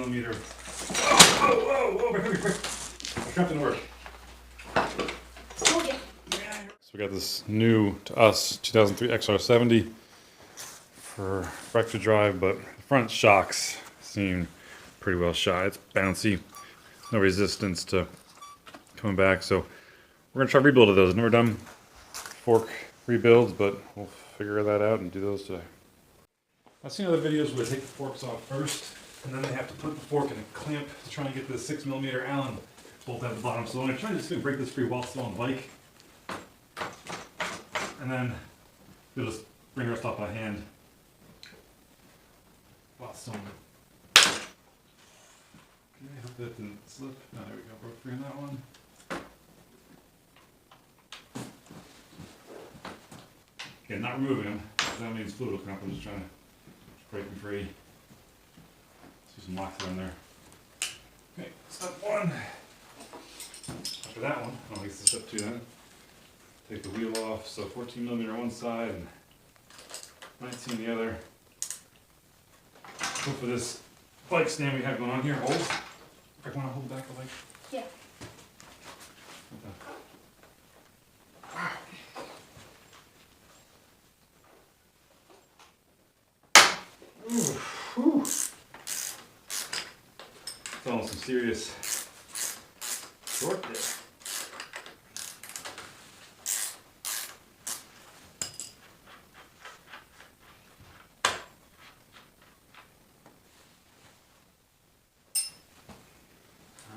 14mm. Whoa, quick. My strap didn't work. So we got this new, to us, 2003 XR70 for breakfast drive, but the front shocks seem pretty well shot. It's bouncy, no resistance to coming back, so we're gonna try to rebuild those. Never done fork rebuilds, but we'll figure that out and do those today. I've seen other videos where they take the forks off first, and then they have to put the fork in a clamp to try and get the 6mm Allen bolt out the bottom. So I'm gonna try to break this free while still on the bike, and then we'll just bring the rest off by hand while still on the... Okay, I hope that didn't slip. No, there we go, broke free on that one. Okay, not removing them, that means fluid will come up. I'm just trying to break them free. Let's do some lock through in there. Okay, step one. After that one, I'll get to step two then. Take the wheel off, so 14mm one side and 19 the other. Hope for this bike stand we have going on here holds. If I want to hold back the leg. Yeah. Ooh. Throwing some serious torque there.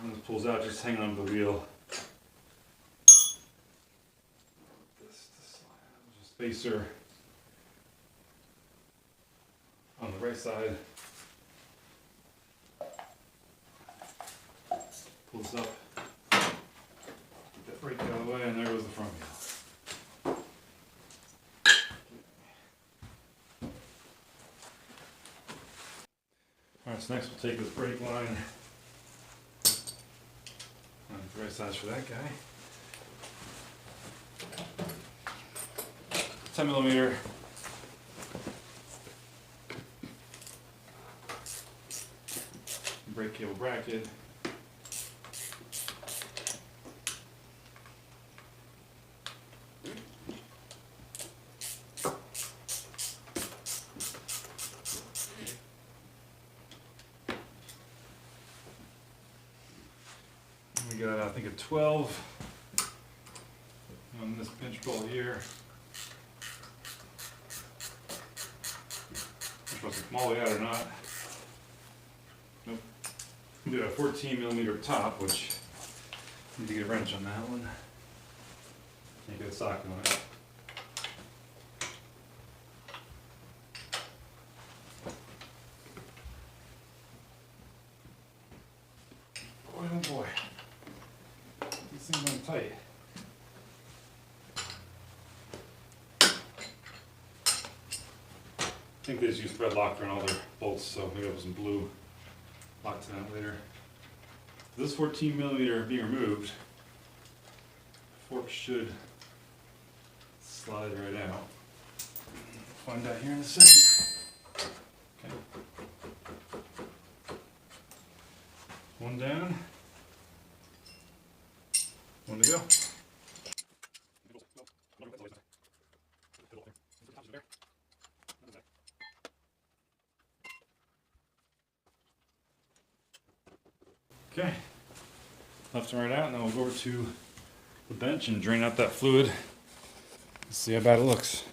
And this pulls out, just hanging onto the wheel. This spacer on the right side. Pulls up. Get that brake out of the way, and there goes the front wheel. Alright, so next we'll take this brake line. The right size for that guy. 10mm. Brake cable bracket. We got, I think, a 12 on this pinch bolt here. I'm supposed to come all the way out or not. Nope. We do a 14mm top, which I need to get a wrench on that one. Can't get a socket on it. Boy, oh boy. These things are tight. I think they just use thread locker on all their bolts, so maybe I'll put some blue lock to that later. This 14mm being removed, the fork should slide right out. We'll find out here in a second. Okay. One down. One to go. Okay, left and right out, and then we'll go over to the bench and drain out that fluid. Let's see how bad it looks.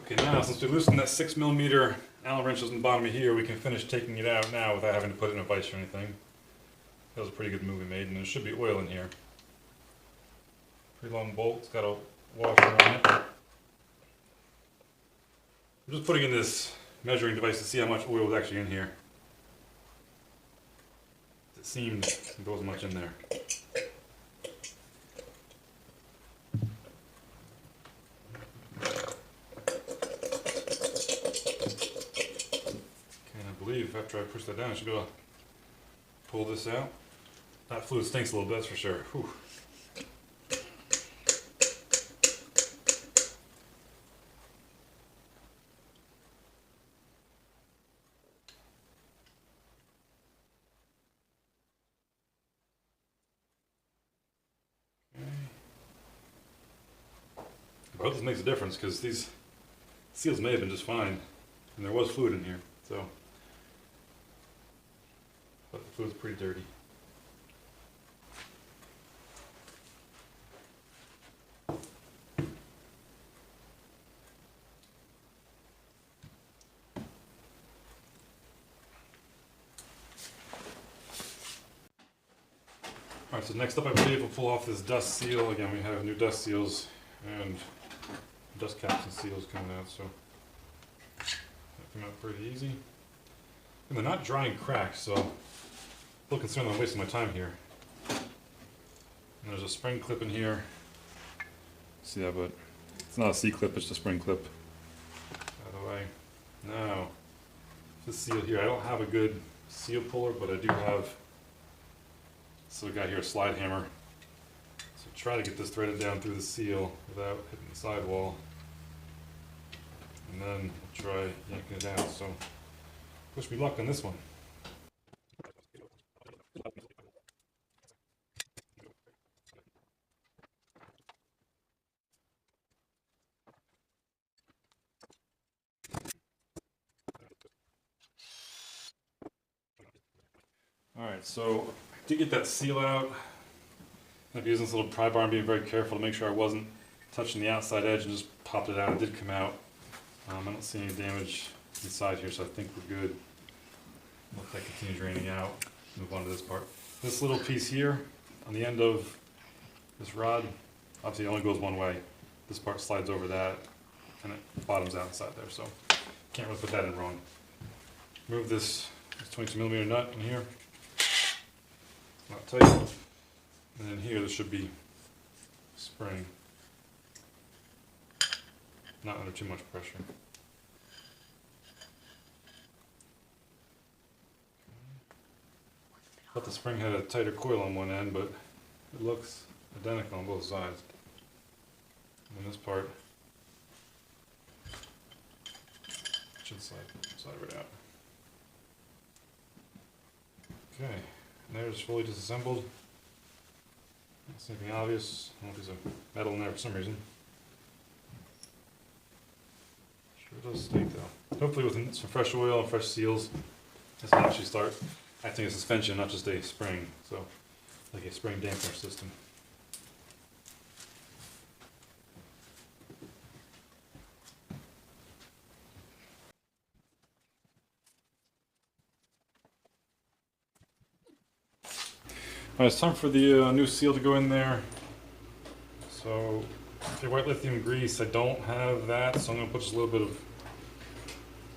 Okay, now since we loosened that 6mm Allen wrenches in the bottom of here, we can finish taking it out now without having to put it in a vise or anything. That was a pretty good move we made, and there should be oil in here. Pretty long bolt, it's got a washer on it. I'm just putting in this measuring device to see how much oil was actually in here. It seemed there wasn't much in there. And I believe after I push that down, I should be able to pull this out. That fluid stinks a little bit, that's for sure. Whew. I hope this makes a difference, because these seals may have been just fine, and there was fluid in here, so. But the fluid's pretty dirty. Alright, so next up I believe we'll pull off this dust seal. Again, we have new dust seals and dust caps and seals coming out, so that came out pretty easy. And they're not dry and cracked, so I'm a little concerned that I'm wasting my time here. And there's a spring clip in here. See that, but it's not a C-clip, it's just a spring clip. Out of the way. Now, this seal here, I don't have a good seal puller, but I do have. So we got here a slide hammer. So try to get this threaded down through the seal without hitting the sidewall. And then we'll try yanking it down. So wish me luck on this one. Alright, so I did get that seal out. I'm using this little pry bar and being very careful to make sure I wasn't touching the outside edge, and just popped it out. It did come out. I don't see any damage inside here, so I think we're good. Let that continue draining out. Move on to this part. This little piece here on the end of this rod, obviously it only goes one way. This part slides over that and it bottoms out inside there, so can't really put that in wrong. Move this 22mm nut in here. Not tight. And then here there should be spring. Not under too much pressure. Thought the spring had a tighter coil on one end, but it looks identical on both sides. And this part should slide right out. Okay, and there's fully disassembled. Not see anything obvious. I don't know if there's a metal in there for some reason. Sure does stink though. Hopefully with some fresh oil and fresh seals, this will actually start acting as a suspension, not just a spring. So, like a spring dampener system. Alright, it's time for the new seal to go in there. So, for white lithium grease, I don't have that, so I'm going to put just a little bit of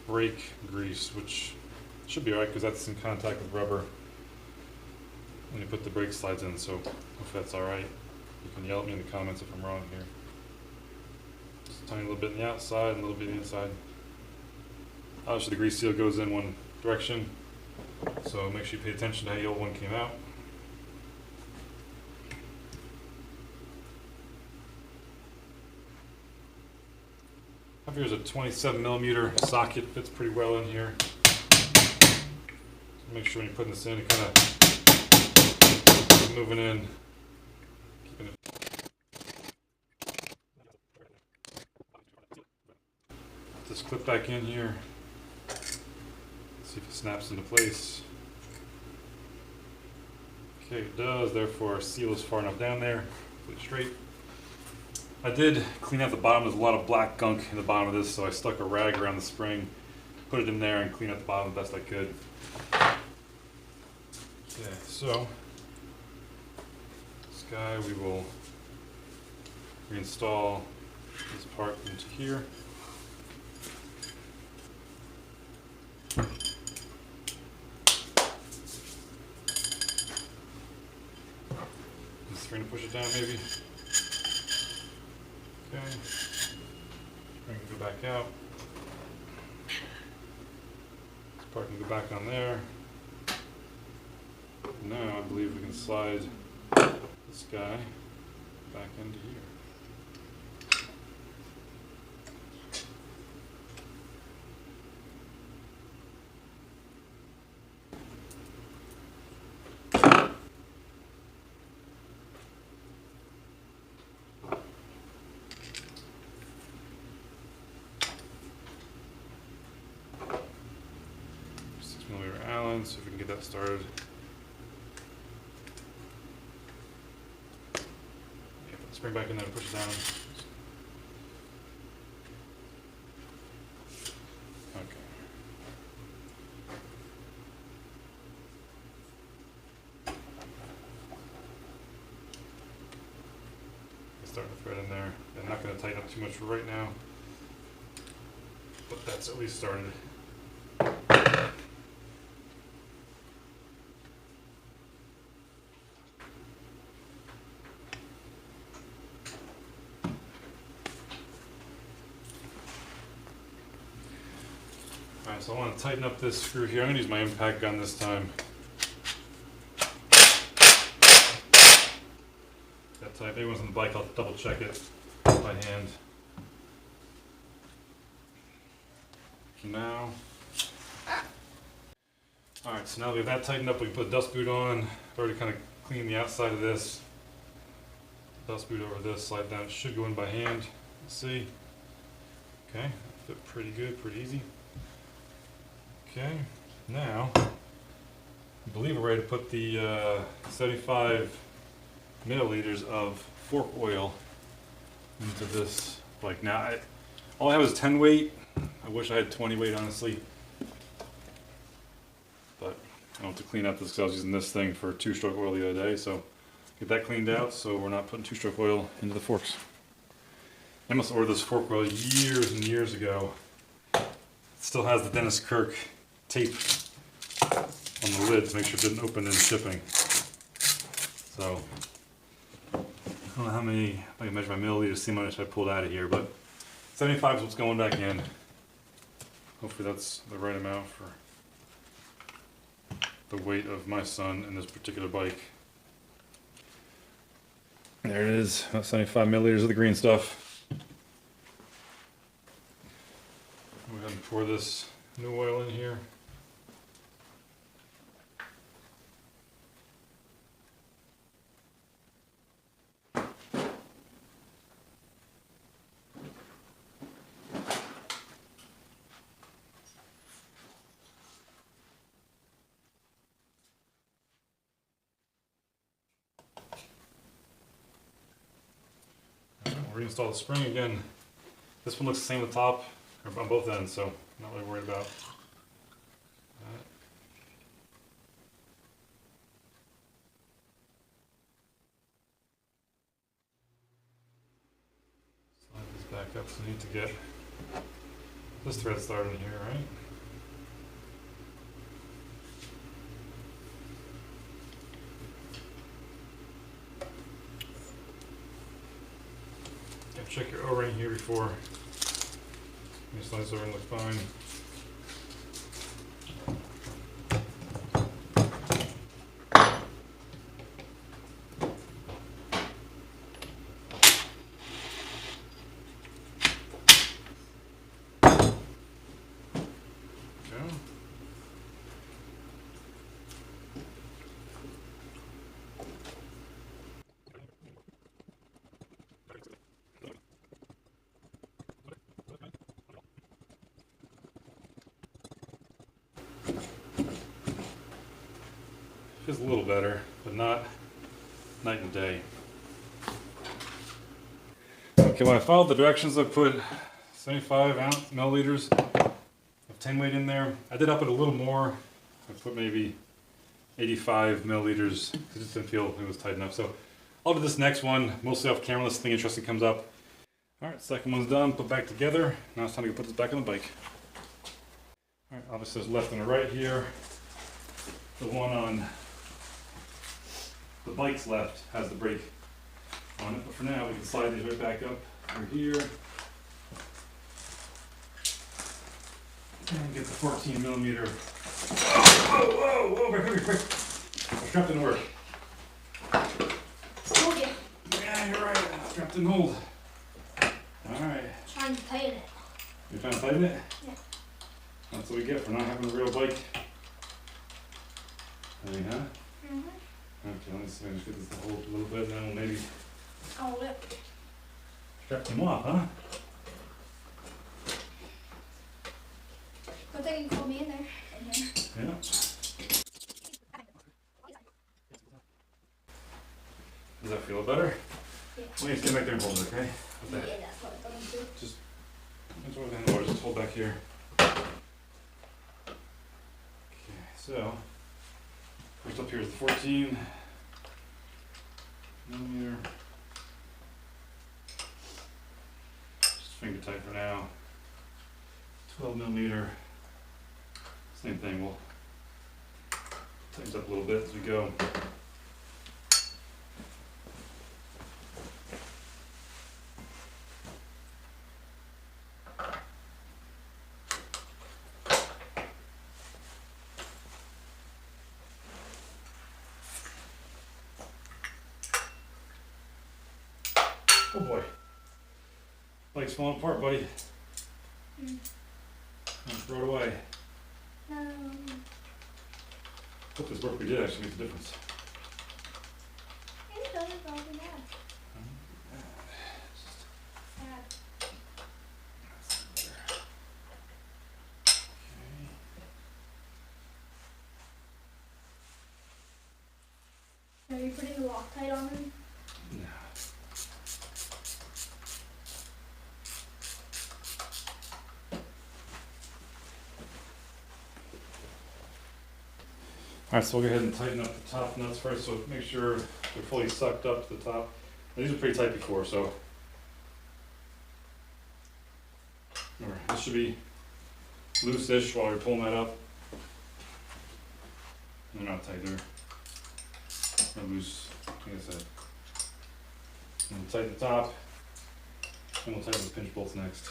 brake grease, which should be alright because that's in contact with rubber when you put the brake slides in, so if that's alright. You can yell at me in the comments if I'm wrong here. Just a tiny little bit in the outside and a little bit in the inside. Obviously the grease seal goes in one direction, so make sure you pay attention to how the old one came out. Here's a 27mm socket, fits pretty well in here. So make sure when you're putting this in, it kind of moving in. Keeping it. Put this clip back in here. See if it snaps into place. Okay, it does. Therefore, our seal is far enough down there. Put it straight. I did clean out the bottom. There's a lot of black gunk in the bottom of this, so I stuck a rag around the spring, put it in there, and cleaned out the bottom the best I could. Okay, so this guy we will reinstall this part into here. Just trying to push it down, maybe. Okay, spring can go back out. This part can go back on there. Now I believe we can slide this guy back into here. Let's see if we can get that started. Yeah, put the spring back in there and push it down. Okay. Start the thread in there. I'm not going to tighten up too much for right now, but that's at least started. Alright, so I want to tighten up this screw here. I'm going to use my impact gun this time. That type. Everyone's on the bike, I'll double check it by hand. Now, alright, so now that we have that tightened up, we can put a dust boot on. I've already kind of cleaned the outside of this. Dust boot over this, slide down. It should go in by hand. Let's see. Okay, fit pretty good, pretty easy. Okay, now, I believe we're ready to put the 75 milliliters of fork oil into this. Like now, all I have is 10 weight. I wish I had 20 weight, honestly. But I don't have to clean up this because I was using this thing for 2-stroke oil the other day. So get that cleaned out so we're not putting 2-stroke oil into the forks. I must have ordered this fork oil years and years ago. It still has the Dennis Kirk tape on the lid to make sure it didn't open in shipping. So I don't know how many, if I can measure my milliliters, see how much I pulled out of here, but 75 is what's going back in. Hopefully that's the right amount for the weight of my son in this particular bike. There it is, about 75 milliliters of the green stuff. Go ahead and pour this new oil in here. Reinstall the spring again. This one looks the same at the top, or on both ends, so I'm not really worried about that. Slide this back up, so I need to get this thread started in here, right? Check your O-ring here before your slice O-ring looks fine. Okay. Feels a little better, but not night and day. Okay, when I followed the directions, I put 75 milliliters of 10 weight in there. I did up it a little more. I put maybe 85 milliliters. I just didn't feel it was tight enough. So I'll do this next one, mostly off camera unless something interesting comes up. Alright, second one's done, put back together. Now it's time to put this back on the bike. Alright, obviously there's left and a right here. The one on the bike's left has the brake on it, but for now we can slide these right back up over here and get the 14 millimeter. Whoa, quick. Strap didn't work. Told you. Yeah, you're right. Strap didn't hold. Alright. Trying to tighten it. You're trying to tighten it? Yeah. That's what we get for not having a real bike. I mean, huh? Mm-hmm. Okay, let me see if I can get this to hold a little bit, and then we'll maybe Oh, look. strap them off, huh? Good thing you called me in there. In here. Yeah. better? Yeah. Well, you stand back there and hold it, okay? With Yeah, that. that's what I'm going to do. Just hold back here. Okay, so first up here is the 14 millimeter. Just finger tight for now. 12 millimeter. Same thing. We'll tighten up a little bit as we go. Oh boy. Bike's falling apart, buddy. Mm. Don't throw it away. Hope this work we did actually makes a difference. It doesn't probably matter. Are you putting the Loctite on him? No. Alright, so we'll go ahead and tighten up the top nuts first, so make sure they're fully sucked up to the top. Now, these were pretty tight before, so remember, this should be loose-ish while you're pulling that up. They're not tight, they're loose, like I said. And we'll tighten the top, and we'll tighten the pinch bolts next.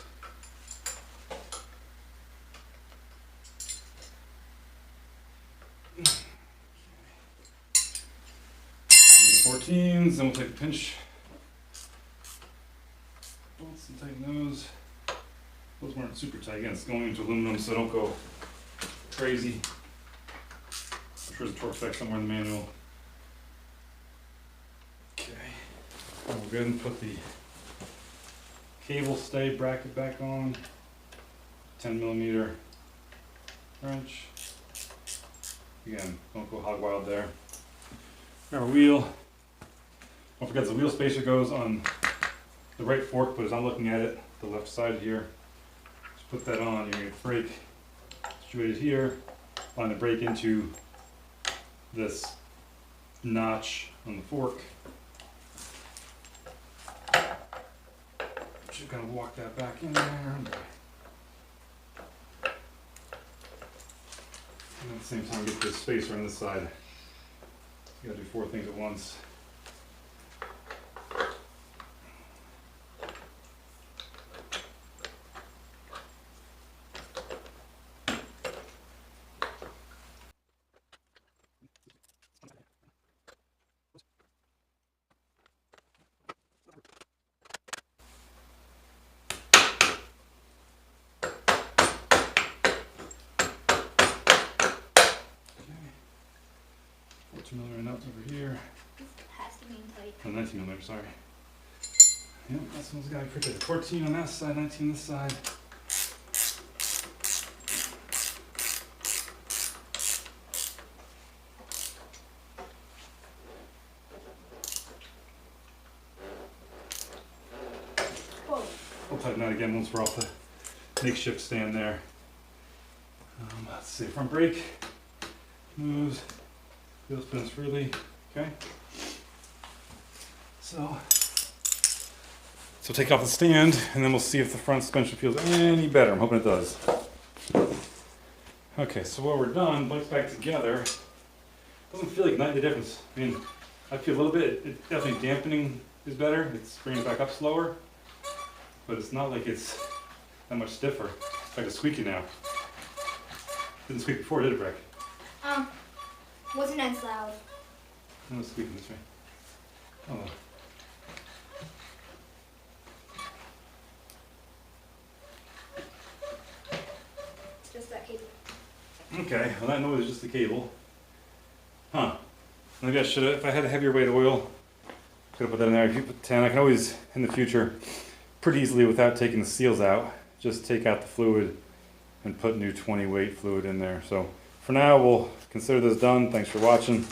The 14s, then we'll take the pinch bolts and tighten those. Those weren't super tight. Again, it's going into aluminum, so don't go crazy. I'm sure there's a torque spec somewhere in the manual. Okay. And we'll go ahead and put the cable stay bracket back on. 10 millimeter wrench. Again, don't go hog wild there. Our wheel. Don't forget the wheel spacer goes on the right fork, but as I'm looking at it, the left side here. Just put that on, you're going to brake situated here. Line the brake into this notch on the fork. Just going to walk that back in there. And at the same time, get this spacer on this side. You gotta do 4 things at once. Okay. 14 millimeter nuts over here. This has to be tight. Oh, 19 millimeter, sorry. Yep, this one's got to be pretty good. 14 on that side, 19 on this side. Whoa. We'll tighten that again once we're off the makeshift stand there. Let's see, front brake moves, wheel spins freely, okay? So take off the stand and then we'll see if the front suspension feels any better. I'm hoping it does. Okay, so while we're done, bike's back together. Doesn't feel like a night difference. I mean, I feel a little bit, it definitely dampening is better. It's bringing it back up slower, but it's not like it's that much stiffer. It's like a squeaky now. Didn't squeak before, did it, Breck? Wasn't as loud. I'm gonna squeak this way. Oh. Just that cable. Okay, well that noise is just the cable. Huh. Maybe I should have, if I had a heavier weight oil, could have put that in there. If you put 10, I can always, in the future, pretty easily without taking the seals out, just take out the fluid and put new 20 weight fluid in there. So for now, we'll consider this done. Thanks for watching.